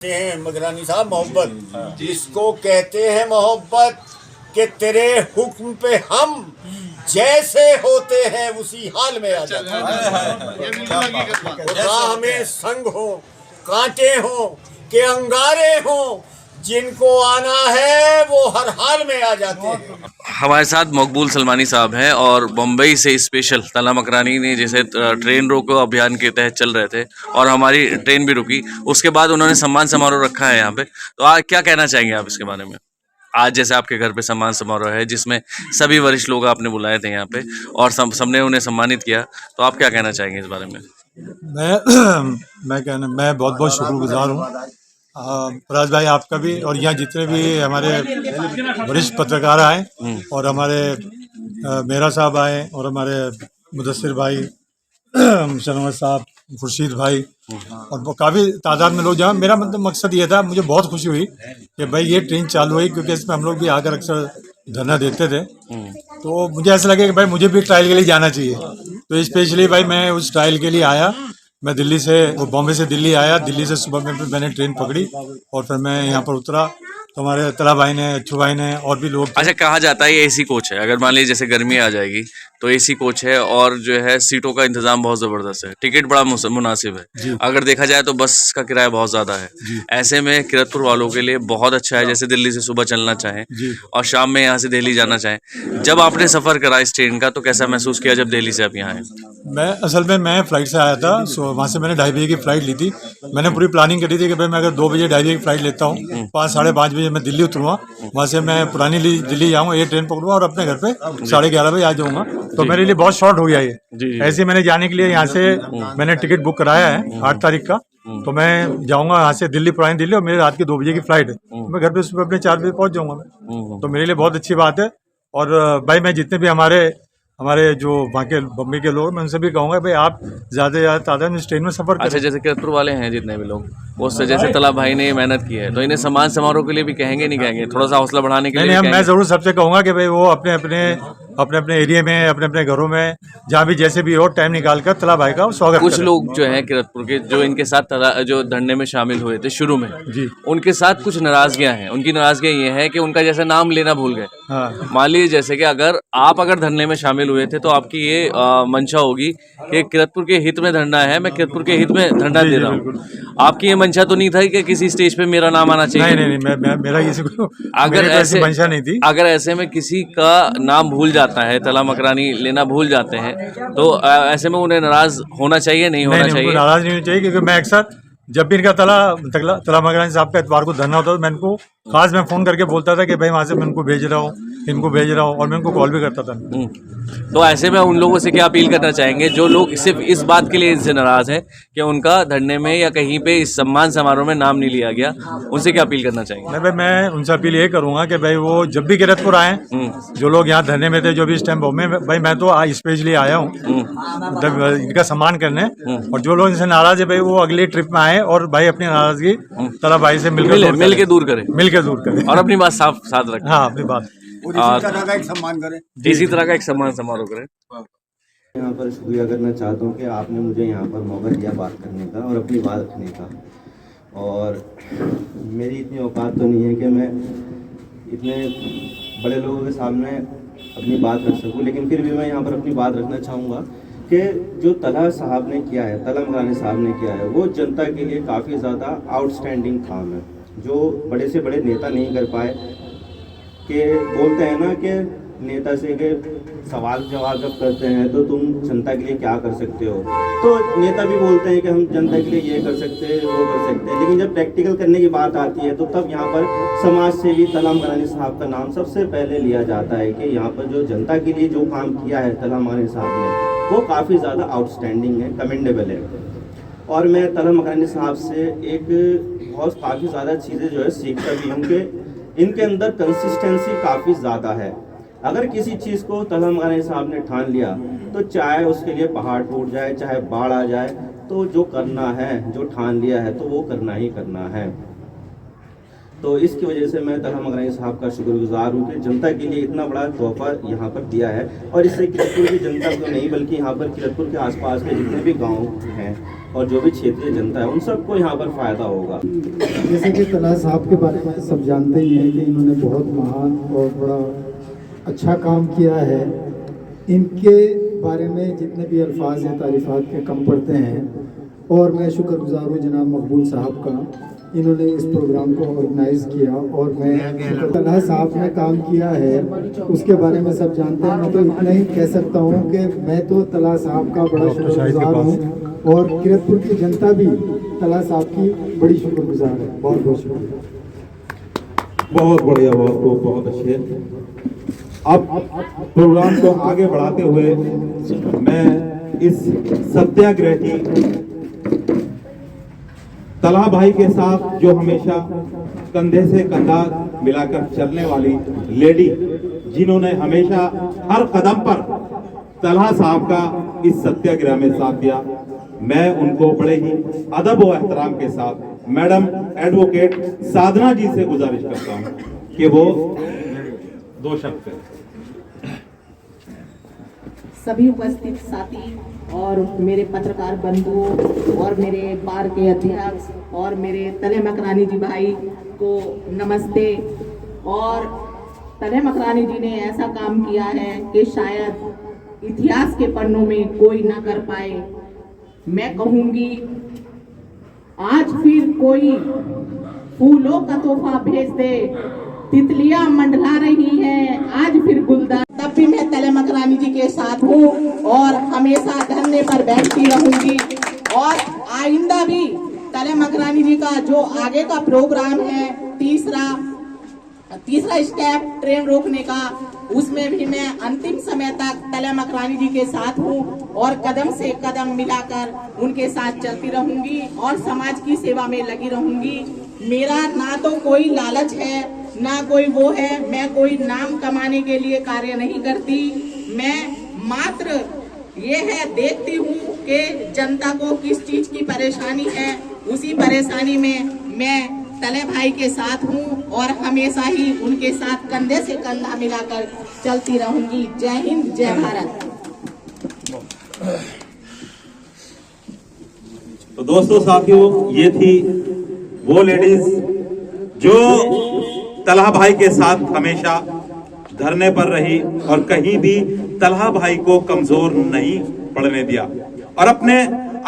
हैं मगरानी साहब मोहब्बत जिसको कहते हैं मोहब्बत कि तेरे हुक्म पे हम जैसे होते हैं उसी हाल में आ जाते हैं। खुदा हमें संग हो, कांटे हो कि अंगारे हो, जिनको आना है वो हर हाल में आ जाते हैं। हमारे साथ मकबूल सलमानी साहब हैं और बम्बई से स्पेशल तला मकरानी ने जैसे ट्रेन रोको अभियान के तहत चल रहे थे और हमारी ट्रेन भी रुकी, उसके बाद उन्होंने सम्मान समारोह रखा है यहाँ पे। तो आज क्या कहना चाहेंगे आप इसके बारे में? आज जैसे आपके घर पे सम्मान समारोह है जिसमें सभी वरिष्ठ लोग आपने बुलाए थे यहाँ पे और सबने उन्हें सम्मानित किया, तो आप क्या कहना चाहेंगे इस बारे में? मैं बहुत बहुत शुक्रगुजार हूँ पराज भाई आपका भी, और यहाँ जितने भी हमारे वरिष्ठ पत्रकार आए और हमारे मेहरा साहब आए और हमारे मुदस्सिर भाई, शनवाज साहब, खुर्शीद भाई और काफ़ी तादाद में लोग जहाँ। मेरा मतलब मकसद ये था, मुझे बहुत खुशी हुई कि भाई ये ट्रेन चालू हुई, क्योंकि इसमें हम लोग भी आकर अक्सर धरना देते थे। तो मुझे ऐसा लगे कि भाई मुझे भी ट्रायल के लिए जाना चाहिए, तो स्पेशली भाई मैं उस ट्रायल के लिए आया। मैं दिल्ली से, बॉम्बे से दिल्ली आया, दिल्ली से सुबह में मैंने ट्रेन पकड़ी और फिर मैं यहाँ पर उतरा। तो हमारे तला भाई ने, अच्छू भाई ने और भी लोग। अच्छा, कहा जाता है ये एसी कोच है, अगर मान लीजिए जैसे गर्मी आ जाएगी तो एसी कोच है और जो है सीटों का इंतजाम बहुत ज़बरदस्त है, टिकट बड़ा मुनासिब है। अगर देखा जाए तो बस का किराया बहुत ज़्यादा है। ऐसे में किरतपुर वालों के लिए बहुत अच्छा है, जैसे दिल्ली से सुबह चलना चाहें और शाम में यहाँ से दिल्ली जाना चाहें। जब आपने सफ़र करा इस ट्रेन का तो कैसा महसूस किया जब दिल्ली से आप यहाँ आए? मैं फ़्लाइट से आया था, सो वहाँ से मैंने 2:30 बजे की फ़्लाइट ली थी। मैंने पूरी प्लानिंग करी थी कि भाई मैं अगर 2 बजे 2:30 बजे की फ़्लाइट लेता हूँ, 5 साढ़े 5 बजे मैं दिल्ली उतरूँगा, वहाँ से मैं पुरानी दिल्ली जाऊँगा, ये ट्रेन पकड़ूँगा और अपने घर पे 11:30 बजे आ जाऊँगा। तो मेरे लिए बहुत शॉर्ट हो गया ये। ऐसे मैंने जाने के लिए यहाँ से मैंने टिकट बुक कराया है 8 तारीख का। तो मैं जाऊँगा यहाँ से दिल्ली, पुरानी दिल्ली, और मेरे रात के 2 बजे की फ़्लाइट है। तो मैं घर पे सुबह अपने 4 बजे पहुँच जाऊँगा मैं। तो मेरे लिए बहुत अच्छी बात है। और भाई मैं जितने भी हमारे जो वहाँ के बम्बई के लोग, मैं उनसे भी कहूँगा भाई आप ज़्यादा से ज़्यादा तादाद में इस ट्रेन में सफ़र करें। अच्छा, जैसे किरतपुर वाले हैं जितने भी लोग, उससे जैसे तला भाई ने मेहनत की है तो इन्हें सम्मान समारोह के लिए भी कहेंगे नहीं कहेंगे, थोड़ा सा हौसला बढ़ाने के लिए? नहीं, मैं ज़रूर सबसे कहूँगा कि भाई वो अपने अपने एरिया में, अपने अपने घरों में, जहाँ भी जैसे भी हो, टाइम निकाल कर तला भाई का स्वागत करें। कुछ लोग जो हैं किरतपुर के जो इनके साथ जो धरने में शामिल हुए थे शुरू में जी, उनके साथ कुछ नाराजगियां हैं। उनकी नाराजगियां ये है कि उनका जैसे नाम लेना भूल गए। हाँ, मान लीजिए जैसे कि अगर धरने में शामिल हुए थे तो आपकी ये मंशा होगी कि किरतपुर के हित में धरना है, मैं किरतपुर के हित में धरना दे रहा हूँ। आपकी ये मंशा तो नहीं था कि किसी स्टेज पे मेरा नाम आना चाहिए? नहीं, मेरा किसी को अगर ऐसे मंशा नहीं थी। अगर ऐसे में किसी का नाम भूल जाता है, तला मकरानी लेना भूल जाते हैं, तो ऐसे में उन्हें नाराज होना चाहिए, नहीं होना चाहिए? नाराज नहीं होना चाहिए, क्योंकि मैं अक्सर जब भी इनका तला मकरानी साहब का इतवार को धरना होता था, मैं इनको खास मैं फ़ोन करके बोलता था कि भाई वहाँ से मैं इनको भेज रहा हूँ, और मैं उनको कॉल भी करता था। तो ऐसे में उन लोगों से क्या अपील करना चाहेंगे जो लोग सिर्फ इस बात के लिए इनसे नाराज़ हैं कि उनका धरने में या कहीं पे इस सम्मान समारोह में नाम नहीं लिया गया, उनसे क्या अपील करना चाहेंगे? नहीं भाई, मैं उनसे अपील ये करूँगा कि भाई वो जब भी किरतपुर आए, जो लोग यहाँ धरने में थे, जो भी इस टाइम बॉम्बे में, भाई मैं तो स्पेशली आया हूँ मतलब इनका सम्मान करने। और जो लोग इनसे नाराज़ है भाई वो अगली ट्रिप में आए और भाई अपनी नाराज़गी तला भाई से मिल के दूर करें और अपनी बात साथ रखें। हाँ, अपनी बात और इसी तरह का एक सम्मान करें, इसी तरह का एक सम्मान समारोह करें। यहाँ पर शुक्रिया करना चाहता हूँ कि आपने मुझे यहाँ पर मौका दिया बात करने का और अपनी बात रखने का। और मेरी इतनी औकात तो नहीं है कि मैं इतने बड़े लोगों के सामने अपनी बात रख सकूँ, लेकिन फिर भी मैं यहाँ पर अपनी बात रखना चाहूँगा कि जो तला साहब ने किया है, तला मकरानी साहब ने किया है, वो जनता के लिए काफ़ी ज़्यादा आउटस्टैंडिंग काम है, जो बड़े से बड़े नेता नहीं कर पाए। कि बोलते हैं ना कि नेता से के सवाल जवाब जब करते हैं तो तुम जनता के लिए क्या कर सकते हो, तो नेता भी बोलते हैं कि हम जनता के लिए ये कर सकते हैं, वो कर सकते हैं, लेकिन जब प्रैक्टिकल करने की बात आती है तो तब यहाँ पर समाज सेवी तला मकरानी साहब का नाम सबसे पहले लिया जाता है कि यहाँ पर जो जनता के लिए जो काम किया है तला मकरानी साहब ने, वो काफ़ी ज़्यादा आउटस्टैंडिंग है, कमेंडेबल है। और मैं तला मकरानी साहब से काफ़ी ज़्यादा चीज़ें जो है सीखता भी हूँ कि इनके अंदर कंसिस्टेंसी काफ़ी ज़्यादा है। अगर किसी चीज़ को तला मकरानी साहब ने ठान लिया तो चाहे उसके लिए पहाड़ टूट जाए, चाहे बाढ़ आ जाए, तो जो करना है, जो ठान लिया है तो वो करना ही करना है। तो इसकी वजह से मैं तला मकरानी साहब का शुक्रगुजार हूँ कि जनता के लिए इतना बड़ा तोहफा यहाँ पर दिया है। और इससे किरतपुर की जनता को नहीं बल्कि यहाँ पर किरतपुर के आसपास के जितने भी गाँव हैं और जो भी क्षेत्रीय जनता है उन सबको यहाँ पर फायदा होगा। जैसे कि तलहा साहब के बारे में सब जानते ही हैं कि इन्होंने बहुत महान और बड़ा अच्छा काम किया है। इनके बारे में जितने भी अल्फाज हैं तारीफ़ात के कम पड़ते हैं, और मैं शुक्रगुजार हूँ जनाब मकबूल साहब का, इन्होंने इस प्रोग्राम को ऑर्गेनाइज़ किया। और मैं तलहा साहब ने काम किया है उसके बारे में सब जानते हैं। मैं तो इतना ही कह सकता हूँ कि मैं तो तलहा साहब का बड़ा शुक्रगुजार हूँ और किरतपुर की जनता भी तलहा साहब की बड़ी शुक्रगुजार है। बहुत बहुत शुक्रिया। बहुत बढ़िया, बहुत अच्छे। अब प्रोग्राम को आगे बढ़ाते हुए मैं इस सत्याग्रह की तलहा भाई के साथ जो हमेशा कंधे से कंधा मिलाकर चलने वाली लेडी, जिन्होंने हमेशा हर कदम पर तलहा साहब का इस सत्याग्रह में साथ दिया, मैं उनको बड़े ही अदब और एहतराम के साथ मैडम एडवोकेट साधना जी से गुजारिश करता हूं कि वो 2 शब्द करें। सभी उपस्थित साथी और मेरे पत्रकार बंधुओं और मेरे बार के अध्यक्ष और मेरे तलह मकरानी जी भाई को नमस्ते। और तलह मकरानी जी ने ऐसा काम किया है कि शायद इतिहास के पन्नों में कोई ना कर पाए। मैं कहूँगी आज फिर कोई फूलों का तोहफा भेज दे, तितलियां मंडला रही हैं आज फिर गुलदार। तब भी मैं तलह मकरानी जी के साथ हूँ और हमेशा धरने पर बैठती रहूंगी। और आइंदा भी तलह मकरानी जी का जो आगे का प्रोग्राम है, तीसरा स्टेप ट्रेन रोकने का, उसमें भी मैं अंतिम समय तक तलह मकरानी जी के साथ हूँ और कदम से कदम मिलाकर उनके साथ चलती रहूंगी और समाज की सेवा में लगी रहूंगी। मेरा ना तो कोई लालच है ना कोई वो है, मैं कोई नाम कमाने के लिए कार्य नहीं करती। मैं मात्र ये है देखती हूँ कि जनता को किस चीज की परेशानी है, उसी परेशानी में मैं तलह भाई के साथ हूँ और हमेशा ही उनके साथ कंधे से कंधा मिलाकर चलती रहूंगी। जय हिंद, जय भारत। तो दोस्तों साथियों, ये थी वो लेडीज जो तलहा भाई के साथ हमेशा धरने पर रही और कहीं भी तलहा भाई को कमजोर नहीं पड़ने दिया। और अपने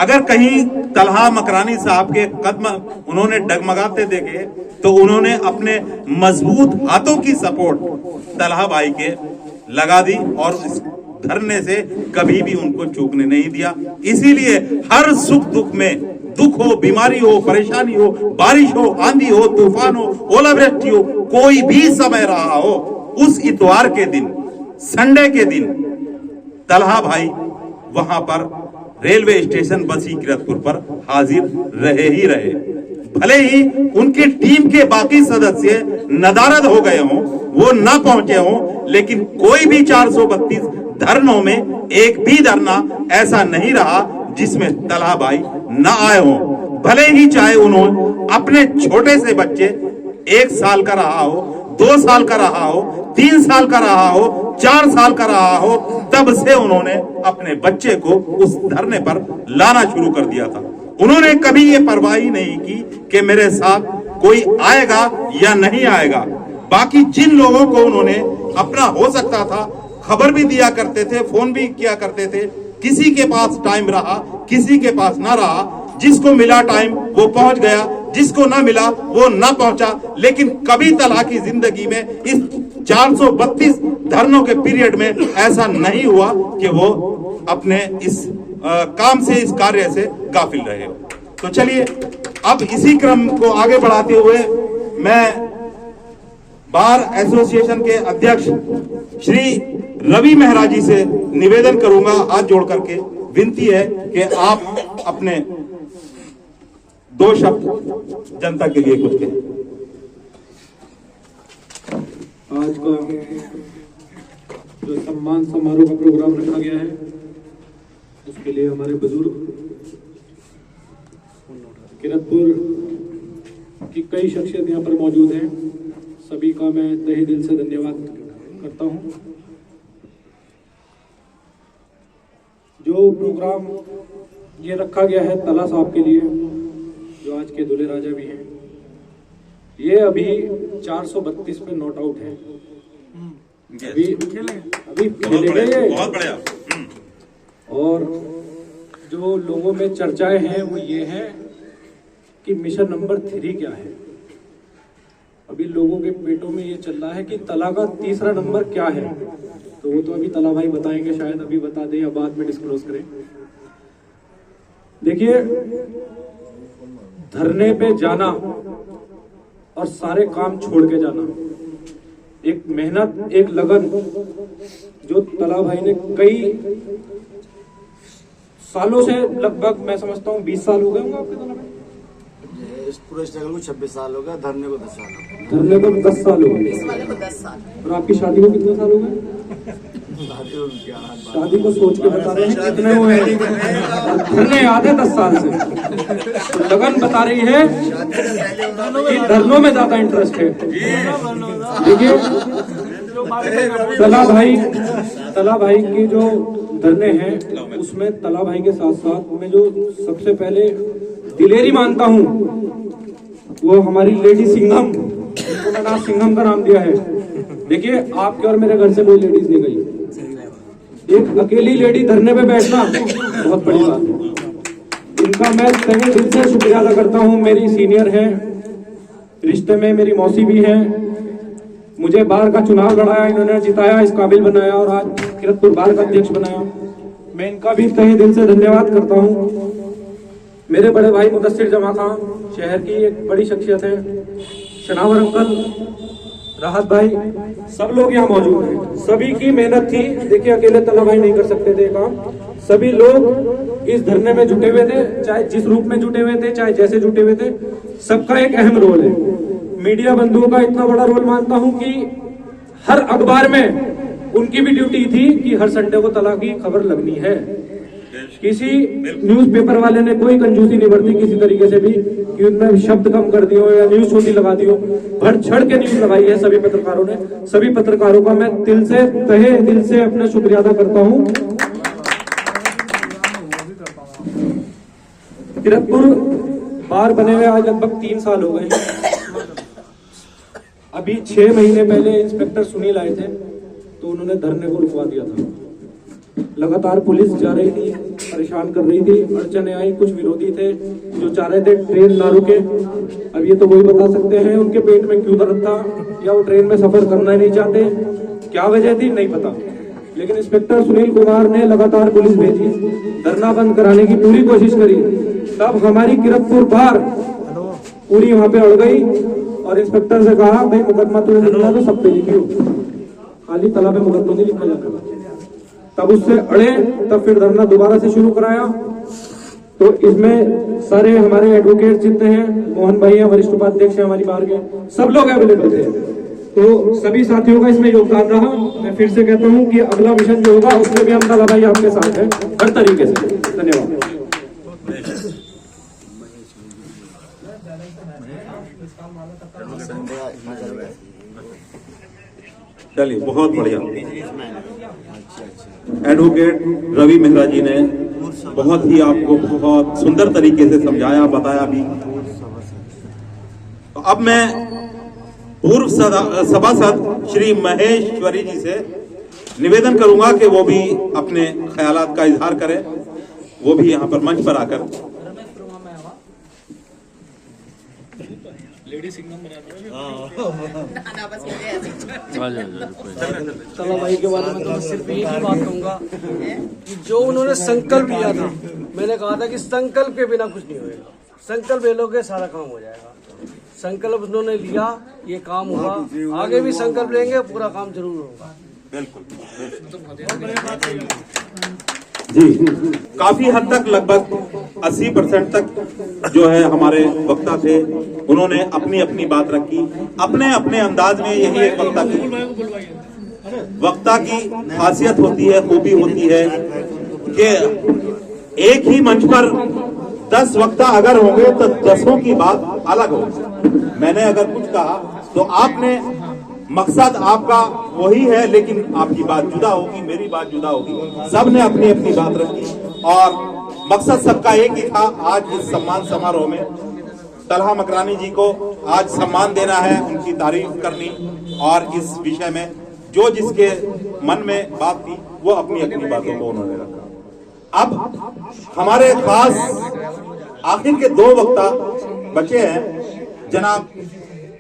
अगर कहीं तलहा मकरानी साहब के कदम उन्होंने डगमगाते देखे तो उन्होंने अपने मजबूत हाथों की सपोर्ट तलहा भाई के लगा दी और इस धरने से कभी भी उनको चूकने नहीं दिया। इसीलिए हर सुख दुख में, दुख हो, बीमारी हो, परेशानी हो, बारिश हो, आंधी हो, तूफान हो, ओलावृष्टि हो, कोई भी समय रहा हो, उस इतवार के दिन, संडे के दिन तलहा भाई वहां पर रेलवे स्टेशन बसी किरतपुर पर हाजिर रहे ही रहे। भले ही उनकी टीम के बाकी सदस्य नदारद हो गए हों, वो ना पहुंचे हों, लेकिन कोई भी 432 धरनों में एक भी धरना ऐसा नहीं रहा जिसमें तलहा भाई न आए हों। भले ही चाहे उन्होंने अपने छोटे से बच्चे 1 साल का रहा हो, 2 साल का रहा हो, 3 साल का रहा हो, 4 साल का रहा हो, तब से उन्होंने अपने बच्चे को उस धरने पर लाना शुरू कर दिया था। उन्होंने कभी ये परवाह ही नहीं की कि मेरे साथ कोई आएगा या नहीं आएगा। बाकी जिन लोगों को उन्होंने अपना हो सकता था खबर भी दिया करते थे, फोन भी किया करते थे, किसी के पास टाइम रहा, किसी के पास ना रहा, जिसको मिला टाइम वो पहुंच गया, जिसको ना मिला वो ना पहुंचा। लेकिन कभी तलहा की जिंदगी में इस 432 धरनों के पीरियड में ऐसा नहीं हुआ कि वो अपने इस काम से, इस कार्य से गाफिल रहे हो। तो चलिए अब इसी क्रम को आगे बढ़ाते हुए मैं बार एसोसिएशन के अध्यक्ष श्री रवि मेहरा जी से निवेदन करूंगा, हाथ जोड़ करके विनती है कि आप अपने 2 शब्द जनता के लिए कुछ कहें। आज का जो सम्मान समारोह का प्रोग्राम रखा गया है उसके लिए हमारे बुजुर्ग किरतपुर की कई शख्सियत यहाँ पर मौजूद हैं, सभी का मैं तहे दिल से धन्यवाद करता हूँ। जो प्रोग्राम ये रखा गया है तला साहब के लिए, जो आज के दूल्हे राजा भी हैं। ये अभी 432 पे नॉट आउट है। अभी खेलेंगे ये। बहुत बढ़िया। और जो लोगों में चर्चाएं हैं वो ये है कि मिशन नंबर 3 क्या है। अभी लोगों के पेटों में ये चल रहा है कि तला का तीसरा नंबर क्या है, तो वो तो अभी तला भाई बताएंगे, शायद अभी बता दें या बाद में डिस्क्लोज करें। देखिए, धरने पे जाना और सारे काम छोड़ के जाना, एक मेहनत, एक लगन जो तला भाई ने कई सालों से, लगभग मैं समझता हूँ 20 साल हो गए होंगे आपके तला भाई? इस पूरे स्ट्रगल को 26 साल हो गया, धरने को 10 साल हो गए। धरने को 10 साल हो गए। इस वाले को 10 साल। और आपकी शादी को कितने साल हो गए? शादी को सोच के बता रहे हैं कितने हुए हैं। धरने याद है 10 साल से। तो लगन बता रही है कि धरनों में ज्यादा इंटरेस्ट है। देखिए, तला भाई की जो धरने हैं उसमें तला भाई के साथ साथ मैं जो सबसे पहले दिलेरी मानता हूँ वो हमारी लेडी सिंघम, जिनको मैंने आज सिंघम का नाम दिया है। देखिए, आपके और मेरे घर से कोई लेडीज नहीं गई, एक अकेली लेडी धरने पे बैठना बहुत बड़ी बात है। इनका मैं तहे दिल से शुक्रिया अदा करता हूँ। मेरी सीनियर है, रिश्ते में मेरी मौसी भी है। मुझे बार का चुनाव लड़ाया, इन्होंने जिताया, इस काबिल बनाया और आज किरतपुर बार का अध्यक्ष बनाया। मैं इनका भी तहे दिल से धन्यवाद करता हूँ। मेरे बड़े भाई मुदस्सिर जमा खां, शहर की एक बड़ी शख्सियत है, शनावर अंकल, राहत भाई, सब लोग यहाँ मौजूद हैं। सभी की मेहनत थी। देखिए, अकेले तला भाई नहीं कर सकते थे काम, सभी लोग इस धरने में जुटे हुए थे, चाहे जिस रूप में जुटे हुए थे, चाहे जैसे जुटे हुए थे, सबका एक अहम रोल है। मीडिया बंधुओं का इतना बड़ा रोल मानता हूँ कि हर अखबार में उनकी भी ड्यूटी थी कि हर संडे को तला की खबर लगनी है। किसी न्यूज़पेपर वाले ने कोई कंजूसी नहीं बरती किसी तरीके से भी कि उनमें शब्द कम कर दियो या न्यूज छोटी लगा दियो। बढ़ चढ़ के न्यूज लगाई है सभी पत्रकारों ने। सभी पत्रकारों का मैं दिल से, तहे दिल से अपना शुक्रिया अदा करता हूँ। किरतपुर बार बने हुए आज लगभग 3 साल हो गए। अभी 6 महीने पहले इंस्पेक्टर सुनील आए थे तो उन्होंने धरने को रुकवा दिया था। लगातार पुलिस जा रही थी, परेशान कर रही थी, अड़चने आई, कुछ विरोधी थे जो चाह रहे थे ट्रेन ना रुके। अब ये तो वही बता सकते हैं उनके पेट में क्यों दर्द था, या वो ट्रेन में सफर करना ही नहीं चाहते, क्या वजह थी नहीं पता। लेकिन इंस्पेक्टर सुनील कुमार ने लगातार पुलिस भेजी, धरना बंद कराने की पूरी कोशिश करी। तब हमारी किरतपुर बार पूरी वहां पे अड़ गई और इंस्पेक्टर से कहा, भाई मुकदमा तुम्हें लिखना तो सब पे लिखियो, खाली तला पे मुकदमा नहीं लिखा जाता। तब उससे अड़े, तब फिर धरना दोबारा से शुरू कराया। तो इसमें सारे हमारे एडवोकेट जितने हैं, मोहन भाई हैं, वरिष्ठ उपाध्यक्ष हैं हमारी बार के, सब लोग अवेलेबल थे। तो सभी साथियों का इसमें योगदान रहा। मैं फिर से कहता हूं कि अगला मिशन जो होगा उसमें भी हम तला भाई आपके साथ हैं हर तरीके से। धन्यवाद। चलिए, बहुत बढ़िया। एडवोकेट रवि मेहरा जी ने बहुत ही आपको बहुत सुंदर तरीके से समझाया, बताया भी। तो अब मैं पूर्व सभासद श्री महेश्वरी जी से निवेदन करूंगा कि वो भी अपने ख्यालात का इजहार करें, वो भी यहाँ पर मंच पर आकर। तला भाई के बारे में तो मैं सिर्फ एक ही बात कहूंगा कि जो उन्होंने संकल्प लिया था, मैंने कहा था कि संकल्प के बिना कुछ नहीं होएगा, संकल्प ले लोगे सारा काम हो जाएगा। संकल्प उन्होंने लिया, ये काम हुआ, आगे भी संकल्प लेंगे, पूरा काम जरूर होगा। बिल्कुल जी। काफी हद तक लगभग 80% तक जो है हमारे वक्ता थे, उन्होंने अपनी अपनी बात रखी अपने अपने अंदाज में। यही एक वक्ता की खासियत होती है, खूबी होती है कि एक ही मंच पर 10 वक्ता अगर होंगे तो 10 की बात अलग होगी। मैंने अगर कुछ कहा तो आपने, मकसद आपका वही है, लेकिन आपकी बात जुदा होगी, मेरी बात जुदा होगी। सबने अपनी अपनी बात रखी और मकसद सबका एक ही था, आज इस सम्मान समारोह में तलहा मकरानी जी को आज सम्मान देना है, उनकी तारीफ करनी, और इस विषय में जो जिसके मन में बात थी वो अपनी अपनी बातों को उन्होंने रखा। अब हमारे पास आखिर के 2 वक्ता बचे हैं, जनाब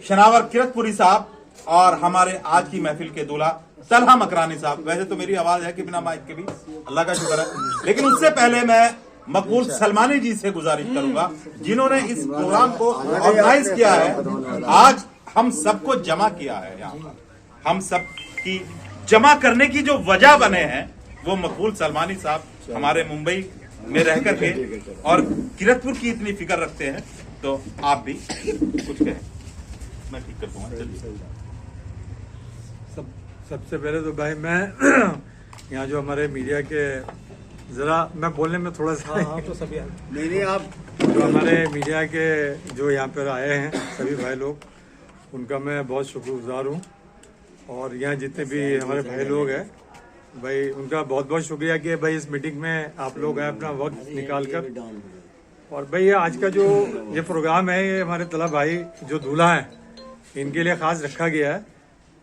शनावर किरतपुरी साहब और हमारे आज की महफिल के दूल्हा तलहा मकरानी साहब। वैसे तो मेरी आवाज है कि बिना माइक के भी, अल्लाह का शुक्र है, लेकिन उससे पहले मैं मकबूल सलमानी जी से गुजारिश करूंगा, जिन्होंने इस प्रोग्राम को ऑर्गेनाइज किया है। आज हम सबको जमा किया है, यहाँ पर हम सब की जमा करने की जो वजह बने हैं वो मकबूल सलमानी साहब हमारे मुंबई में रह करके और किरतपुर की इतनी फिक्र रखते हैं। तो आप भी कुछ कहें, मैं ठीक कर दूंगा। चलिए। सबसे पहले तो भाई मैं यहाँ जो हमारे मीडिया के ज़रा मैं बोलने में थोड़ा सा तो सभी नहीं आप जो हमारे मीडिया के जो यहाँ पर आए हैं सभी भाई लोग, उनका मैं बहुत शुक्रगुजार हूँ। और यहाँ जितने भी हमारे भाई लोग हैं भाई, उनका बहुत बहुत शुक्रिया कि भाई इस मीटिंग में आप लोग आए अपना वक्त निकाल कर। और भाई ये आज का जो ये प्रोग्राम है, ये हमारे तलहा भाई जो दूल्हा है इनके लिए खास रखा गया है,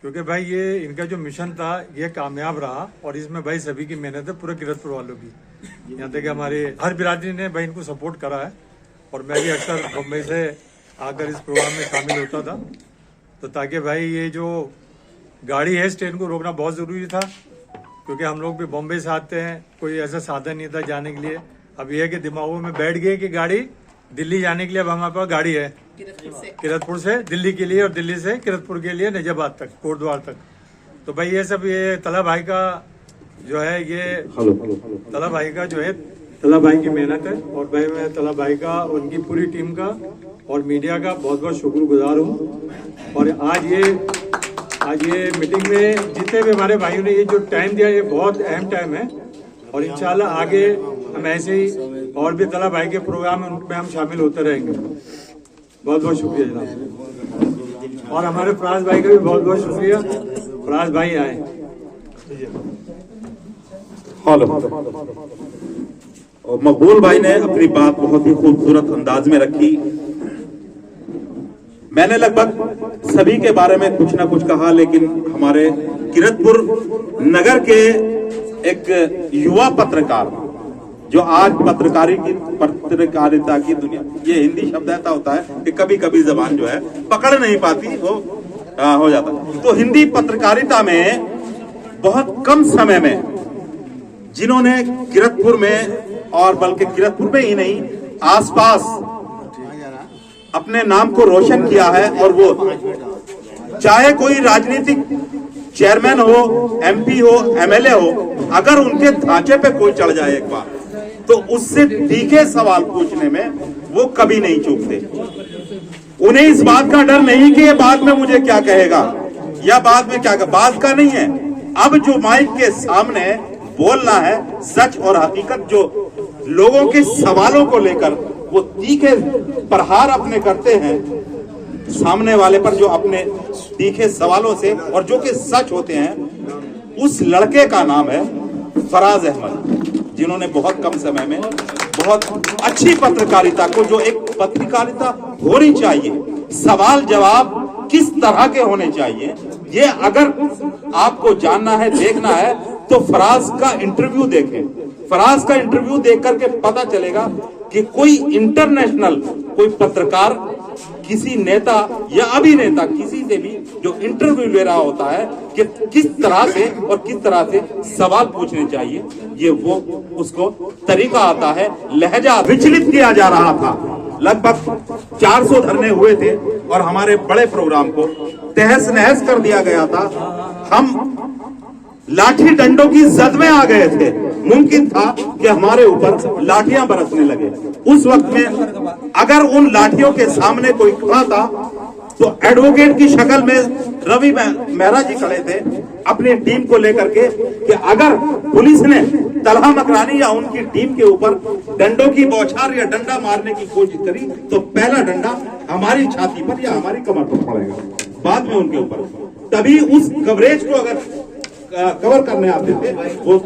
क्योंकि भाई ये इनका जो मिशन था ये कामयाब रहा। और इसमें भाई सभी की मेहनत है, पूरे किरतपुर वालों की, यहाँ तक कि हमारे हर बिरादरी ने भाई इनको सपोर्ट करा है। और मैं भी अक्सर मुंबई से आकर इस प्रोग्राम में शामिल होता था, तो ताकि भाई ये जो गाड़ी है इस ट्रेन को रोकना बहुत ज़रूरी था, क्योंकि हम लोग भी बॉम्बे से आते हैं, कोई ऐसा साधन नहीं था जाने के लिए। अब यह है कि दिमागों में बैठ गए कि गाड़ी दिल्ली जाने के लिए अब हमारे पास गाड़ी है, किरतपुर से दिल्ली के लिए और दिल्ली से किरतपुर के लिए निजाबाद तक, कोटद्वार तक। तो भाई ये सब ये तलहा भाई का जो है, ये तलहा भाई का जो है, तलहा भाई की मेहनत है। और भाई मैं तलहा भाई का, उनकी पूरी टीम का और मीडिया का बहुत बहुत शुक्रगुजार हूँ। और आज ये मीटिंग में जितने भी हमारे भाइयों ने ये जो टाइम दिया, ये बहुत अहम टाइम है। और इंशाल्लाह आगे हम ऐसे ही और भी तलहा भाई के प्रोग्राम है उनमें हम शामिल होते रहेंगे। बहुत बहुत शुक्रिया जनाब। और हमारे फराज भाई का भी बहुत बहुत शुक्रिया, फराज भाई आए। और मकबूल भाई ने अपनी बात बहुत ही खूबसूरत अंदाज में रखी। मैंने लगभग सभी के बारे में कुछ ना कुछ कहा, लेकिन हमारे किरतपुर नगर के एक युवा पत्रकार जो आज पत्रकारिता की दुनिया, ये हिंदी शब्द ऐसा होता है कि कभी कभी जबान जो है पकड़ नहीं पाती, वो हो जाता। तो हिंदी पत्रकारिता में बहुत कम समय में जिन्होंने किरतपुर में, और बल्कि किरतपुर में ही नहीं आसपास अपने नाम को रोशन किया है, और वो चाहे कोई राजनीतिक चेयरमैन हो, एमपी हो, एमएलए हो, अगर उनके ढांचे पे कोई चढ़ जाए एक बार, तो उससे तीखे सवाल पूछने में वो कभी नहीं चूकते। उन्हें इस बात का डर नहीं कि ये बाद में मुझे क्या कहेगा या बाद में क्या, बात का नहीं है। अब जो माइक के सामने बोलना है सच और हकीकत, जो लोगों के सवालों को लेकर वो तीखे प्रहार अपने करते हैं सामने वाले पर, जो अपने तीखे सवालों से और जो कि सच होते हैं, उस लड़के का नाम है फराज अहमद, जिन्होंने बहुत कम समय में बहुत अच्छी पत्रकारिता को, जो एक पत्रकारिता होनी चाहिए, सवाल जवाब किस तरह के होने चाहिए, ये अगर आपको जानना है, देखना है, तो फराज का इंटरव्यू देखें। फराज का इंटरव्यू देख करके पता चलेगा कि कोई इंटरनेशनल कोई पत्रकार किसी नेता या अभिनेता किसी से भी जो इंटरव्यू ले रहा होता है कि किस तरह से और किस तरह से सवाल पूछने चाहिए, ये वो उसको तरीका आता है। लहजा विचलित किया जा रहा था, लगभग 400 धरने हुए थे और हमारे बड़े प्रोग्राम को तहस नहस कर दिया गया था। हम लाठी डंडों की जद में आ गए थे, मुमकिन था कि हमारे ऊपर लाठियां बरसने लगे। उस वक्त में अगर उन लाठियों के सामने कोई खड़ा था तो एडवोकेट की शक्ल में रवि मेहरा जी खड़े थे अपनी टीम को लेकर के कि अगर पुलिस ने तलहा मकरानी या उनकी टीम के ऊपर डंडों की बौछार या डंडा मारने की कोशिश करी तो पहला डंडा हमारी छाती पर या हमारी कमर पर पड़ेगा, बाद में उनके ऊपर। तभी उस कवरेज को अगर कवर करने आते थे, वो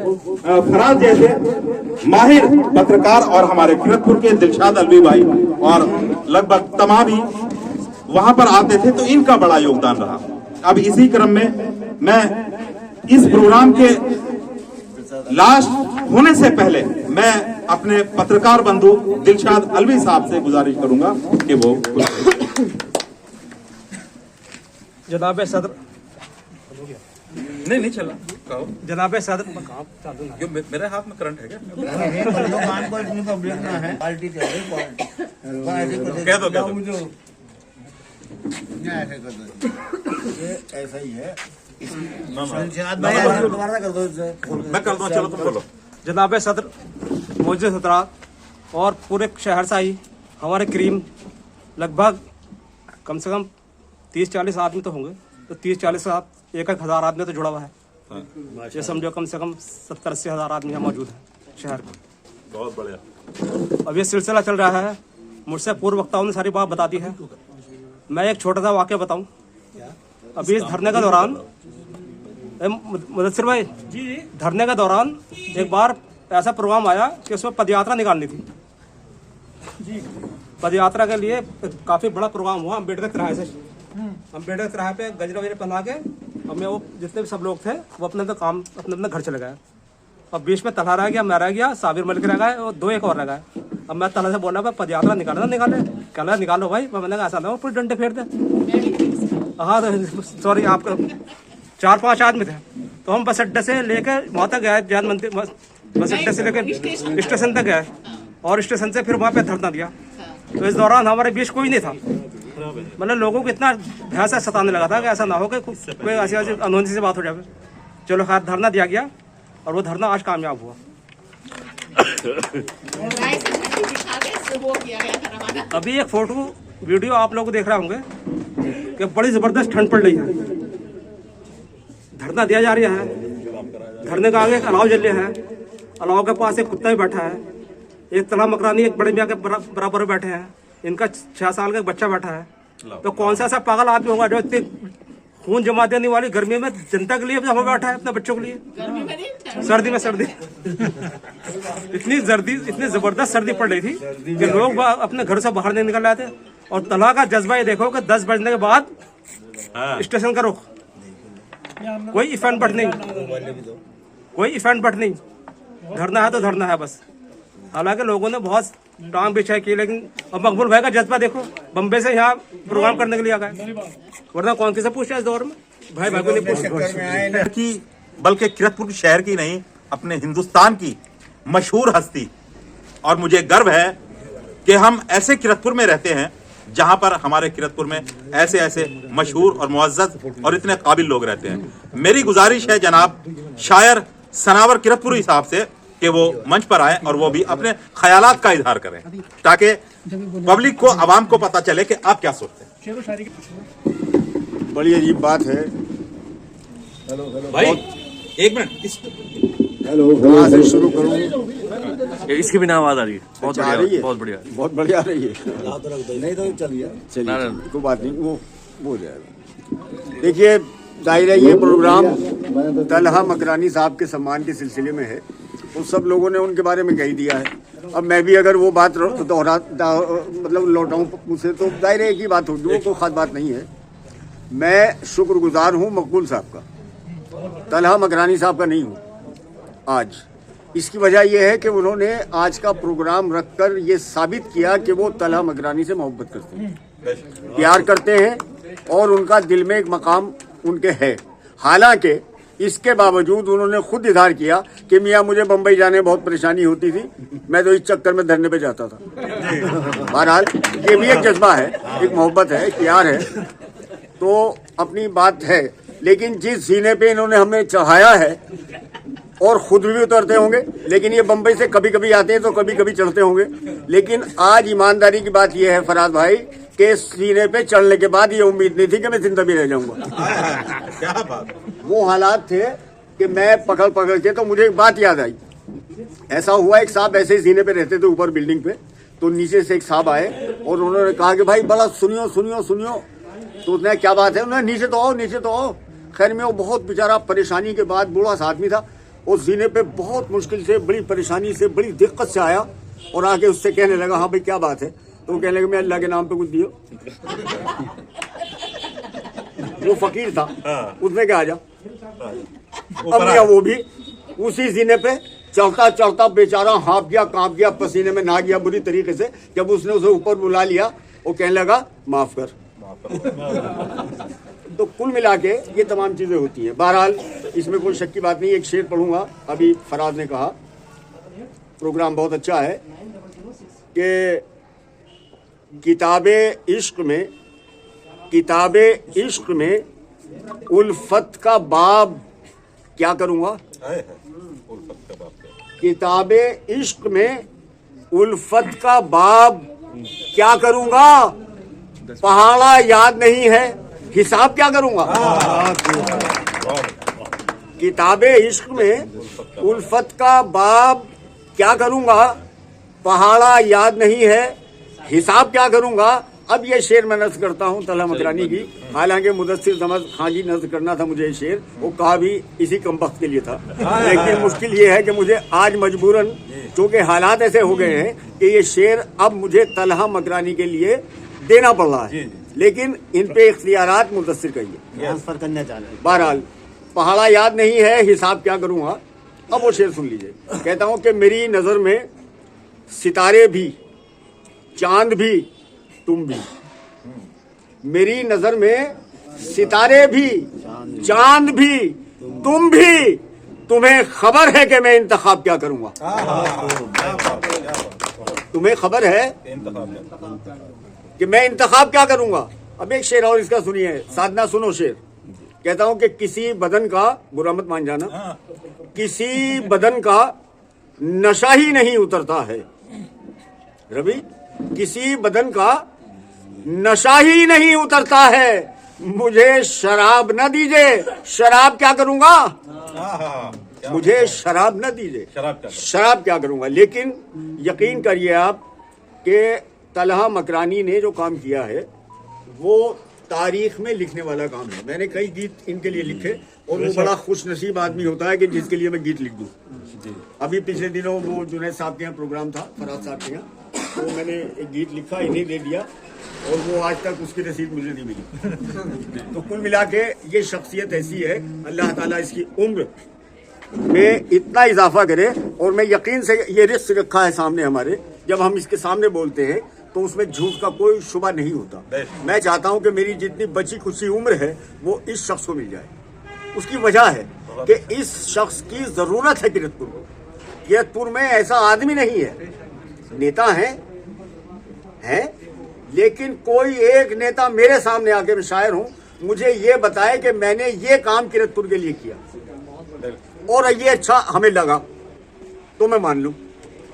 फराज जैसे माहिर पत्रकार और हमारे किरतपुर के दिलशाद अलवी भाई और लगभग तमाम ही वहां पर आते थे, तो इनका बड़ा योगदान रहा। अब इसी क्रम में मैं इस प्रोग्राम के लास्ट होने से पहले मैं अपने पत्रकार बंधु दिलशाद अलवी साहब से गुजारिश करूंगा कि वो जनाब सदर, नहीं चला कहो। जनाब सदर, क्यों मेरे हाथ में करंट है क्या? कह दो ऐसा ही है। मैं कर दूं, चलो तुम बोलो। जनाब सदर, मौजूद हजरात और पूरे शहर से ही हमारे करीम लगभग कम से कम 30-40 आदमी तो होंगे, तो 30-40 साथ 1,000 आदमी तो जुड़ा हुआ है। ये समझो कम से कम 70-80 हज़ार आदमी यहाँ मौजूद है शहर में। बहुत बढ़िया। अब ये सिलसिला चल रहा है, मुझसे पूर्व वक्ताओं ने सारी बात बता दी है। मैं एक छोटा सा वाक्य बताऊं। अभी इस धरने का दौरान मुदस्सिर भाई धरने के दौरान एक बार ऐसा प्रोग्राम आया कि उसमें पदयात्रा निकालनी थी। पदयात्रा के लिए काफी बड़ा प्रोग्राम हुआ अम्बेडकर तिराहे से। अम्बेडकर तिराहे पे गजरा वजरा पहना के हमें वो जितने भी सब लोग थे वो अपने अपने घर चले गए। अब बीच में तलहा रह गया, मैं रह गया, साबिर मलिक रह गए और 2 एक और रह गए। अब मैं तलहा से बोला भाई पदयात्रा निकाले, कहना निकालो भाई। मैंने कहा ऐसा ना हो पूरे डंडे फेर दे। हाँ सॉरी, आपका 4-5 आदमी थे, तो हम बस अड्डे से लेकर वहाँ तक गए, जैन मंदिर बस अड्डे से लेकर स्टेशन तक गए और स्टेशन से फिर वहाँ पे धरना दिया। तो इस दौरान हमारे बीच कोई नहीं था। मतलब लोगों को इतना भय से सताने लगा था कि ऐसा ना हो कि कोई ऐसी अनहोनी सी बात हो जाए। चलो खैर धरना दिया गया और वो धरना आज कामयाब हुआ। अभी एक फोटो वीडियो आप लोग देख रहे होंगे कि बड़ी जबरदस्त ठंड पड़ रही है, धरना दिया जा रहा है। धरने का आगे एक अलाव जल रहा है, अलाव के पास एक कुत्ता भी बैठा है, एक तलहा मकरानी एक बड़े मियाँ के बराबर बैठे हैं, इनका 6 साल का एक बच्चा बैठा है। तो कौन सा ऐसा पागल आदमी होगा जो इतनी खून जमा देने वाली गर्मी में जनता के लिए जमा बैठा है, अपने बच्चों के लिए सर्दी में इतनी जबरदस्त सर्दी पड़ रही थी कि लोग अपने घर से बाहर नहीं निकल रहे थे। और तलहा का जज्बा ये देखो कि 10 बजने के बाद स्टेशन का रुख, कोई इफेंट बट नहीं, धरना है तो धरना है बस। हालांकि लोगों ने बहुत टांग बिछाई की, लेकिन अब मकबूल भाई का जज्बा देखो, बम्बे से यहाँ प्रोग्राम करने के लिए आ गए, वरना कौन किसे पूछा इस दौर में? भाई को नहीं पूछा कि बल्कि किरतपुर शहर की नहीं, अपने हिंदुस्तान की मशहूर हस्ती। और मुझे गर्व है कि हम ऐसे किरतपुर में रहते हैं जहां पर हमारे किरतपुर में ऐसे मशहूर और मुअज़्ज़ज़ और इतने काबिल लोग रहते हैं। मेरी गुजारिश है जनाब शायर सनावर किरतपुरी साहब से कि वो मंच पर आए और वो भी अपने ख्यालात का इजहार करें, ताकि पब्लिक को, आवाम को पता चले कि आप क्या सोचते हैं। बड़ी अजीब बात है। भाई एक मिनट, कहाँ से शुरू करूँ? इसकी भी आवाज आ रही है, बहुत आ रही है, बहुत बढ़िया, बहुत बढ़िया रही है। नहीं तो चलिए कोई बात नहीं, वो हो जाएगा। देखिए जाहिर है ये प्रोग्राम तलहा मकरानी साहब के सम्मान के सिलसिले में है, तो सब लोगों ने उनके बारे में कह दिया है। अब मैं भी अगर वो बात मतलब लौटाऊं मुझसे, तो जाहिर है एक ही बात होगी, वो कोई खास बात नहीं है। मैं शुक्रगुजार हूँ मकबूल साहब का, तलहा मकरानी साहब का नहीं हूँ आज। इसकी वजह यह है कि उन्होंने आज का प्रोग्राम रखकर ये साबित किया कि वो तलहा मकरानी से मोहब्बत करते हैं, प्यार करते हैं और उनका दिल में एक मकाम उनके है। हालांकि इसके बावजूद उन्होंने खुद इजहार किया कि मियाँ मुझे बम्बई जाने में बहुत परेशानी होती थी, मैं तो इस चक्कर में धरने पे जाता था। बहरहाल ये भी एक जज्बा है, एक मोहब्बत है, एक प्यार है, तो अपनी बात है। लेकिन जिस सीने पे इन्होंने हमें चढ़ाया है, और खुद भी उतरते होंगे, लेकिन ये बम्बई से कभी कभी आते हैं तो कभी कभी चढ़ते होंगे। लेकिन आज ईमानदारी की बात यह है फराज भाई के सीने पे चढ़ने के बाद ये उम्मीद नहीं थी कि मैं जिंदा भी रह जाऊंगा। क्या बात। वो हालात थे कि मैं पकड़ के, तो मुझे एक बात याद आई। ऐसा हुआ, एक साहब ऐसे ही सीने पे रहते थे ऊपर बिल्डिंग पे, तो नीचे से एक साहब आए और उन्होंने कहा कि भाई बड़ा सुनियो। तो उसने क्या बात है, उन्होंने नीचे तो आओ। खैर में वो बहुत बेचारा परेशानी के बाद बूढ़ा सा आदमी था, उस जीने पे बहुत मुश्किल से, बड़ी परेशानी से, बड़ी दिक्कत से आया और आके उससे कहने लगा हाँ भाई क्या बात है। तो वो कहने लगा मैं अल्लाह के नाम पे कुछ दियो। वो फकीर था, उसने क्या आ जा। अब गया वो भी उसी जीने पे चढ़ता चढ़ता बेचारा हाँफ गया, कांप गया, पसीने में नहा गया बुरी तरीके से। जब उसने उसे ऊपर बुला लिया वो कहने लगा माफ कर। तो कुल मिला के ये तमाम चीजें होती हैं। बहरहाल इसमें कोई शक की बात नहीं। एक शेर पढ़ूंगा, अभी फराज ने कहा प्रोग्राम बहुत अच्छा है कि किताबे इश्क में उल्फत का बाब क्या करूंगा। किताबे इश्क में उल्फत का बाब क्या करूंगा, पहाड़ा याद नहीं है हिसाब क्या करूंगा। किताबे इश्क में उल्फत का बाब क्या करूंगा, पहाड़ा याद नहीं है हिसाब क्या करूंगा। अब ये शेर मैं नज़्म करता हूँ तलहा मकरानी की। हालांकि मुदस्सिर जमज़ खां जी नज़्म करना था मुझे ये शेर, वो कहा भी इसी कमबख्त के लिए था। लेकिन मुश्किल ये है कि मुझे आज मजबूरन चूँकि हालात ऐसे हो गए हैं कि ये शेर अब मुझे तलहा मकरानी के लिए देना पड़ रहा है। लेकिन इन पे इख्तियारात मुदस्सिर का ही ट्रांसफर करना चाह रहे हैं। बहरहाल पहाड़ा याद नहीं है हिसाब क्या करूँगा। अब वो शेर सुन लीजिए। कहता हूँ कि मेरी नज़र में सितारे भी, चांद भी, तुम भी। मेरी नजर में सितारे भी, चांद भी, तुम भी। तुम्हें खबर है कि मैं इंतखाब क्या करूंगा। तुम्हें खबर है कि मैं इंतखाब क्या करूंगा। अब एक शेर और इसका सुनिए, साधना सुनो शेर। कहता हूं कि किसी बदन का, बुरा मत मान जाना, किसी बदन का नशा ही नहीं उतरता है। रवि, किसी बदन का नशा ही नहीं उतरता है। मुझे शराब न दीजिए, शराब क्या करूंगा। मुझे शराब न दीजिए, शराब क्या करूंगा। लेकिन यकीन करिए आप कि तलहा मकरानी ने जो काम किया है वो तारीख में लिखने वाला काम है। मैंने कई गीत इनके लिए लिखे और वो बड़ा खुश नसीब आदमी होता है कि जिसके लिए मैं गीत लिख दूं। अभी पिछले दिनों वो जुनैद साहब के यहाँ प्रोग्राम था, फराज साहब के यहाँ, तो मैंने एक गीत लिखा, इन्हें दे दिया और वो आज तक उसकी रसीद मुझे नहीं मिली। तो कुल मिला के ये शख्सियत ऐसी है, अल्लाह ताला इसकी उम्र में इतना इजाफा करे। और मैं यकीन से ये रिस्क रखा है सामने हमारे, जब हम इसके सामने बोलते हैं तो उसमें झूठ का कोई शुबा नहीं होता। मैं चाहता हूं कि मेरी जितनी बची खुशी उम्र है वो इस शख्स को मिल जाए। उसकी वजह है कि इस शख्स की जरूरत है किरतपुर को। किरतपुर में ऐसा आदमी नहीं है, नेता है लेकिन कोई एक नेता मेरे सामने आके, मैं शायर हूं, मुझे ये बताए कि मैंने ये काम किरतपुर के लिए किया और ये अच्छा हमें लगा तो मैं मान लूं।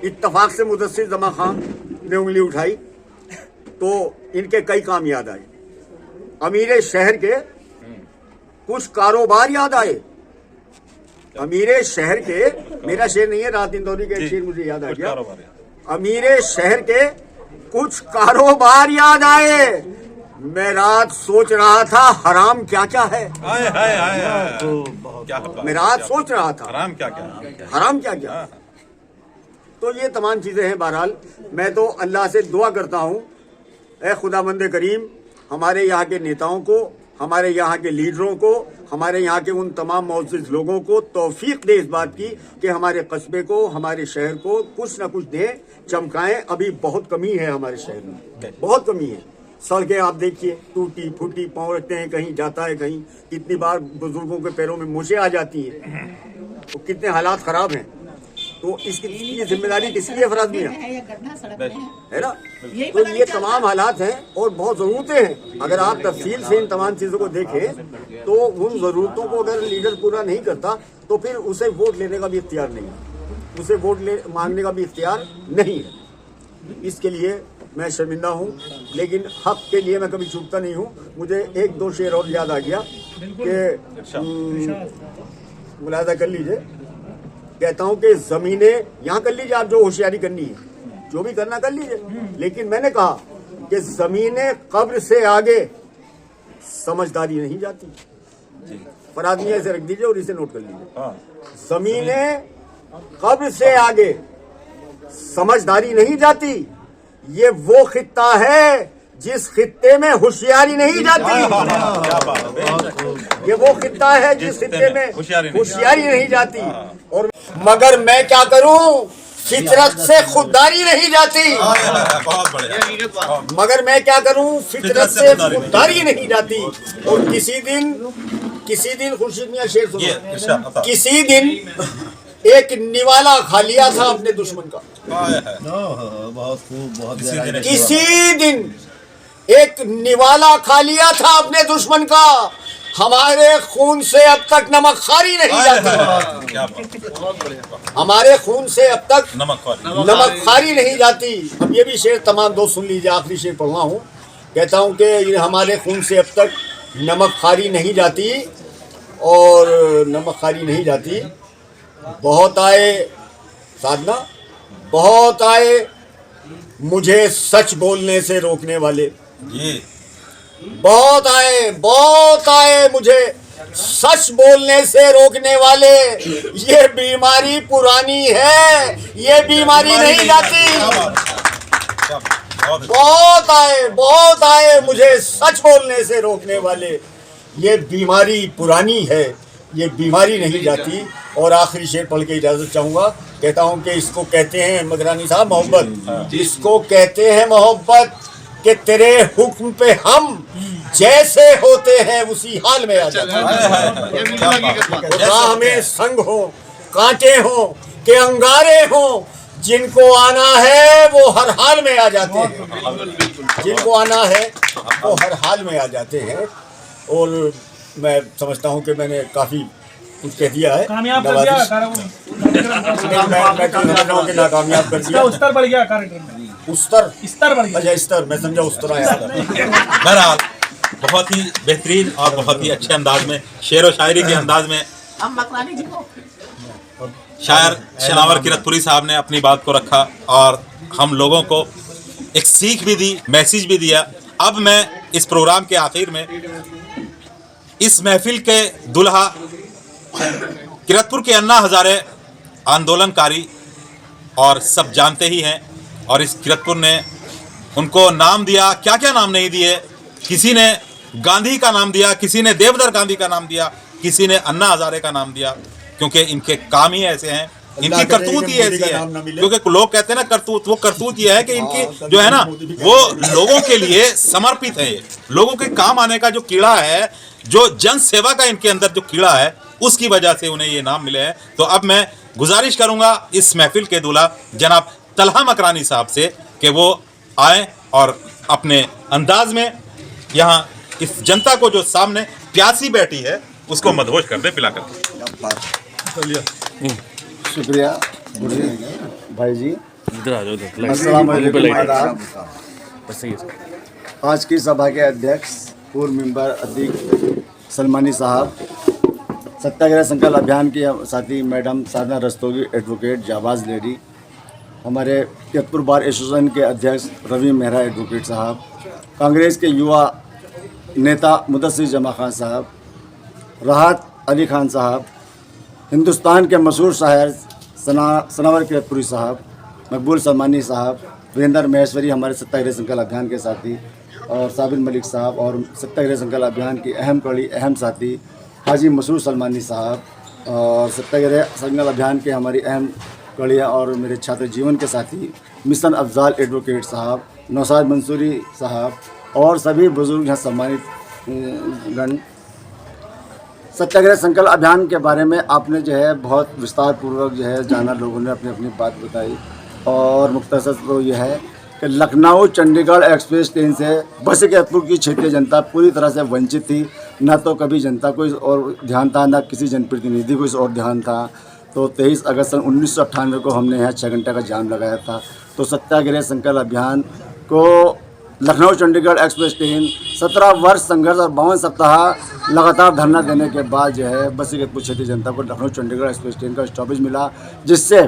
इत्तफाक से मुदस्सिर जमा खां ने उंगली उठाई तो इनके कई काम याद आए। अमीर शहर के कुछ कारोबार याद आए। अमीर शहर के, मेरा शेर नहीं है, रात इंदौरी का एक शेर मुझे याद आ गया। अमीर शहर के कुछ कारोबार याद आए। मैं रात सोच रहा था हराम क्या क्या है। मैं रात सोच रहा था हराम क्या क्या। तो ये तमाम चीजें हैं। बहरहाल मैं तो अल्लाह से दुआ करता हूँ, ऐ खुदाबंद करीम हमारे यहाँ के नेताओं को, हमारे यहाँ के लीडरों को, हमारे यहाँ के उन तमाम मौजूद लोगों को तौफीक दे इस बात की कि हमारे कस्बे को, हमारे शहर को कुछ ना कुछ दें, चमकाएं। अभी बहुत कमी है हमारे शहर में, बहुत कमी है। सड़कें आप देखिए टूटी फूटी, पाँव रखते हैं, कहीं जाता है कहीं। कितनी बार बुजुर्गों के पैरों में मोशे आ जाती है, तो कितने हालात खराब हैं। तो इसकी ये जिम्मेदारी किसकी है फराज मियां, है ना। तो ये तमाम हालात हैं और बहुत ज़रूरतें हैं। अगर आप तफसील से इन तमाम चीज़ों को देखें तो उन ज़रूरतों को अगर लीडर पूरा नहीं करता तो फिर उसे वोट लेने का भी इख्तियार नहीं है, उसे वोट मांगने का भी इख्तियार नहीं है। इसके लिए मैं शर्मिंदा हूँ, लेकिन हक के लिए मैं कभी चूकता नहीं हूँ। मुझे एक दो शेर और याद आ गया कि मुलाजा कर लीजिए। कहता हूं कि जमीने यहां कर लीजिए, आप जो होशियारी करनी है, जो भी करना कर लीजिए, लेकिन मैंने कहा कि जमीने कब्र से आगे समझदारी नहीं जाती। फराज मियां इसे रख दीजिए और इसे नोट कर लीजिए। जमीनें कब्र से आगे समझदारी नहीं जाती, ये वो खित्ता है जिस खित्ते में होशियारी नहीं जाती। ये वो खित्ता है जिस खित्ते में होशियारी नहीं जाती। और मगर मैं क्या करूं, फितरत से खुददारी नहीं जाती। मगर मैं क्या करूं, फितरत से खुददारी नहीं जाती। और किसी दिन खुर्शीद मियां शेर सुनो, किसी दिन एक निवाला खा लिया था अपने दुश्मन का। बहुत खूब, बहुत किसी दिन एक निवाला खा लिया था अपने दुश्मन का। हमारे खून से अब तक नमक खारी नहीं जाती। हमारे खून से अब तक नमक खारी नहीं जाती। अब ये भी शेर तमाम दोस्त सुन लीजिए, आखिरी शेर पढ़ रहा हूँ। कहता हूँ कि हमारे खून से अब तक नमक खारी नहीं जाती, और नमक खारी नहीं जाती। बहुत आए साधना, बहुत आए मुझे सच बोलने से रोकने वाले। बहुत आए मुझे सच बोलने से रोकने वाले। ये बीमारी पुरानी है, ये बीमारी नहीं जाती। बहुत आए मुझे सच बोलने से रोकने वाले। ये बीमारी पुरानी है, ये बीमारी नहीं जाती। और आखिरी शेर पढ़ के इजाजत चाहूंगा। कहता हूं कि इसको कहते हैं मकरानी साहब मोहब्बत। इसको कहते हैं मोहब्बत कि तेरे हुक्म पे हम जैसे होते हैं उसी हाल में आ जाते हैं। राह में संग हो, कांटे हो के अंगारे हो, जिनको आना है वो हर हाल में आ जाते हैं। जिनको आना है वो हर हाल में आ जाते हैं। और मैं समझता हूं कि मैंने काफी कुछ कह दिया है। कामयाब कर दिया, नाकामयाब कर दिया। उस्तर बढ़ गया, उस्तर बढ़ गया। अच्छा स्तर, मैं समझा उस्तर आया। बहरहाल बहुत ही बेहतरीन और बहुत ही अच्छे अंदाज में, शेर व शायरी के अंदाज में शायर शनावर किरतपुरी साहब ने अपनी बात को रखा और हम लोगों को एक सीख भी दी, मैसेज भी दिया। अब मैं इस प्रोग्राम के आखिर में इस महफिल के दुल्हा किरतपुर के अन्ना हजारे आंदोलनकारी और सब जानते ही हैं, और इस किरतपुर ने उनको नाम दिया, क्या क्या नाम नहीं दिए। किसी ने गांधी का नाम दिया, किसी ने देवधर गांधी का नाम दिया, किसी ने अन्ना हजारे का नाम दिया, क्योंकि इनके काम ही ऐसे हैं, इनकी करतूत ही ऐसी है। क्योंकि लोग कहते हैं ना करतूत, वो करतूत ये है कि इनकी जो है ना वो लोगों के लिए समर्पित है। लोगों के काम आने का जो कीड़ा है, जो जन सेवा का इनके अंदर जो कीड़ा है, उसकी वजह से उन्हें ये नाम मिले हैं। तो अब मैं गुजारिश करूंगा इस महफिल के दूल्हा जनाब तलहा मकरानी साहब से कि वो आए और अपने अंदाज में यहाँ इस जनता को जो सामने प्यासी बैठी है उसको मदहोश कर दे, पिला कर। शुक्रिया भाई जी। अस्सलाम वालेकुम। आज की सभा के अध्यक्ष पूर्व मेंबर अतीक सलमानी साहब, सत्याग्रह संकल्प अभियान की साथी मैडम साधना रस्तोगी, एडवोकेट जाबाज लेडी, हमारे किरतपुर बार एसोसिएशन के अध्यक्ष रवि मेहरा एडवोकेट साहब, कांग्रेस के युवा नेता मुदस्सिर जमा खान साहब, राहत अली खान साहब, हिंदुस्तान के मशहूर शायर सनावर किरतपुरी साहब, मकबूल सलमानी साहब, वीरेंद्र महेश्वरी हमारे सत्याग्रह संकल्प अभियान के साथी, और साबिर मलिक साहब, और सत्याग्रह संकल्प अभियान की अहम कड़ी अहम साथी हाजी मसूर सलमानी साहब, और सत्याग्रह संकल्प अभियान के हमारी अहम कड़ियाँ और मेरे छात्र जीवन के साथी मिशन अफजाल एडवोकेट साहब, नौसाद मंसूरी साहब, और सभी बुजुर्ग यहाँ सम्मानित गण। सत्याग्रह संकल्प अभियान के बारे में आपने जो है बहुत विस्तार पूर्वक जो है जाना, लोगों ने अपनी अपनी बात बताई, और मुख्तसर तो यह है कि लखनऊ चंडीगढ़ एक्सप्रेस ट्रेन से बस किरतपुर की क्षेत्रीय जनता पूरी तरह से वंचित थी। ना तो कभी जनता को इस और ध्यान था, ना किसी जनप्रतिनिधि को इस और ध्यान था। तो 23 अगस्त सन 1998 को हमने यहाँ 6 घंटे का जाम लगाया था। तो सत्याग्रह संकल्प अभियान को लखनऊ चंडीगढ़ एक्सप्रेस ट्रेन 17 वर्ष संघर्ष और 52 सप्ताह लगातार धरना देने के बाद जो है बसी किरतपुर क्षेत्रीय जनता को लखनऊ चंडीगढ़ एक्सप्रेस ट्रेन का स्टॉपेज मिला, जिससे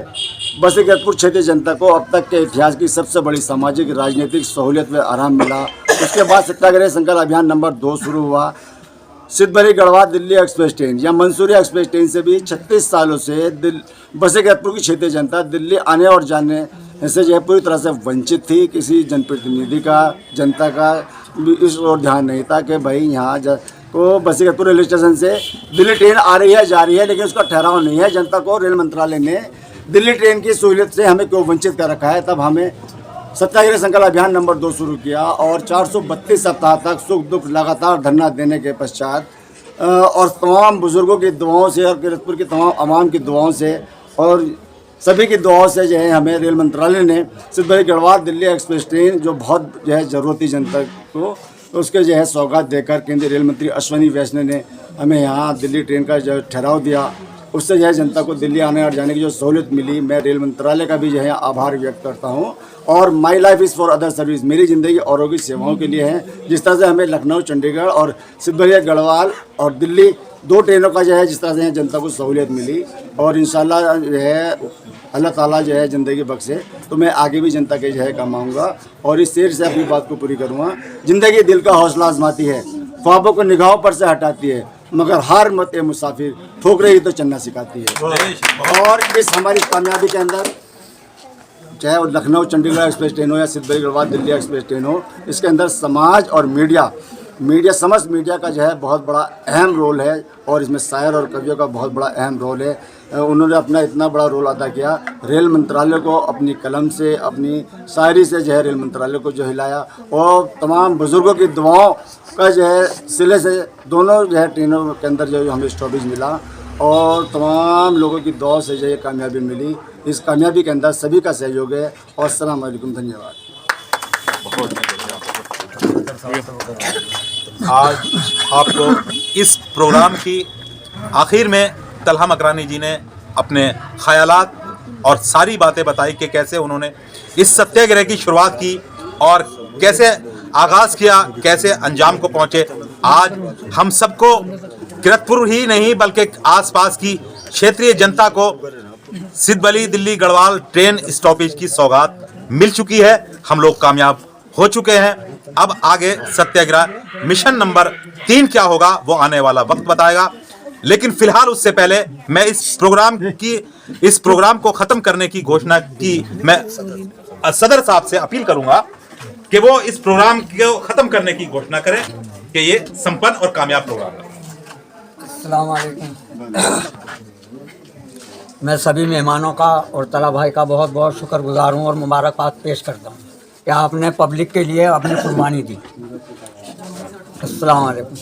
बसी किरतपुर क्षेत्रीय जनता को अब तक के इतिहास की सबसे बड़ी सामाजिक राजनीतिक सहूलियत व आराम मिला। उसके बाद सत्याग्रह संकल्प अभियान नंबर 2 शुरू हुआ। सिद्धभरी गढ़वाल दिल्ली एक्सप्रेस ट्रेन या मंसूरी एक्सप्रेस ट्रेन से भी 36 सालों से बसेगतपुर की क्षेत्रीय जनता दिल्ली आने और जाने से जो है पूरी तरह से वंचित थी। किसी जनप्रतिनिधि का, जनता का इस ओर ध्यान नहीं था कि भाई यहाँ को बसेगतपुर रेलवे स्टेशन से दिल्ली ट्रेन आ रही है, जा रही है, लेकिन उसका ठहराव नहीं है। जनता को रेल मंत्रालय ने दिल्ली ट्रेन की सहूलियत से हमें क्यों वंचित कर रखा है। तब हमें सत्याग्रह संकल्प अभियान नंबर 2 शुरू किया और 432 सप्ताह तक सुख दुख लगातार धरना देने के पश्चात और तमाम बुजुर्गों की दुआओं से और किरतपुर की तमाम आवाम की दुआओं से और सभी की दुआओं से जो है हमें रेल मंत्रालय ने सिद्धभरी गढ़वाल दिल्ली एक्सप्रेस ट्रेन जो बहुत जो है ज़रूरती जनता को उसके जो है सौगात देकर केंद्रीय रेल मंत्री अश्विनी वैष्णव ने हमें यहाँ दिल्ली ट्रेन का जो ठहराव दिया। उससे जो है जनता को दिल्ली आने और जाने की जो सहूलियत मिली, मैं रेल मंत्रालय का भी जो है आभार व्यक्त करता हूँ। और my life is for other service, मेरी ज़िंदगी औरों की सेवाओं के लिए है। जिस तरह से हमें लखनऊ, चंडीगढ़ और सिद्धभरी गढ़वाल और दिल्ली 2 ट्रेनों का जो है जिस तरह से जनता को सहूलियत मिली और इंशाल्लाह जो है अल्लाह ताला जो है ज़िंदगी बख्शे तो मैं आगे भी जनता के जो है कमाऊँगा और इस शेर से अपनी बात को पूरी करूँगा। ज़िंदगी दिल का हौसला आजमाती है, ख्वाबों को निगाहों पर से हटाती है, मगर हार मत ए मुसाफिर, ठोकरे ही तो चलना सिखाती है। और इस हमारी कामयाबी के अंदर चाहे वो लखनऊ चंडीगढ़ एक्सप्रेस ट्रेन हो या सिद्धभरी गढ़वाल दिल्ली एक्सप्रेस ट्रेन हो, इसके अंदर समाज और मीडिया समस्त मीडिया का जो है बहुत बड़ा अहम रोल है और इसमें शायर और कवियों का बहुत बड़ा अहम रोल है। उन्होंने अपना इतना बड़ा रोल अदा किया। रेल मंत्रालय को अपनी कलम से, अपनी शायरी से जो है रेल मंत्रालय को जो हिलाया और तमाम बुज़ुर्गों की दुआओं का जो है सिले से दोनों जो है ट्रेनों के अंदर जो हमें स्टॉपेज मिला और तमाम लोगों की दुआ से जो है कामयाबी मिली। इस कामयाबी के अंदर सभी का सहयोग है और अस्सलाम वालेकुम, धन्यवाद। आज आपको इस प्रोग्राम की आखिर में तलहा मकरानी जी ने अपने ख्यालात और सारी बातें बताई कि कैसे उन्होंने इस सत्याग्रह की शुरुआत की और कैसे आगाज़ किया, कैसे अंजाम को पहुँचे। आज हम सबको किरतपुर ही नहीं बल्कि आसपास की क्षेत्रीय जनता को सिद्धभरी दिल्ली गढ़वाल ट्रेन स्टॉपेज की सौगात मिल चुकी है। हम लोग कामयाब हो चुके हैं। अब आगे सत्याग्रह मिशन नंबर 3 क्या होगा वो आने वाला वक्त बताएगा, लेकिन फिलहाल उससे पहले मैं इस प्रोग्राम को खत्म करने की घोषणा की मैं सदर साहब से अपील करूंगा कि वो इस प्रोग्राम को खत्म करने की घोषणा करें कि ये संपन्न और कामयाब प्रोग्राम है। अस्सलाम वालेकुम। मैं सभी मेहमानों का और तला भाई का बहुत बहुत शुक्रगुजार हूँ और मुबारकबाद पेश करता हूँ कि आपने पब्लिक के लिए अपनी कुर्बानी दी। अस्सलाम वालेकुम।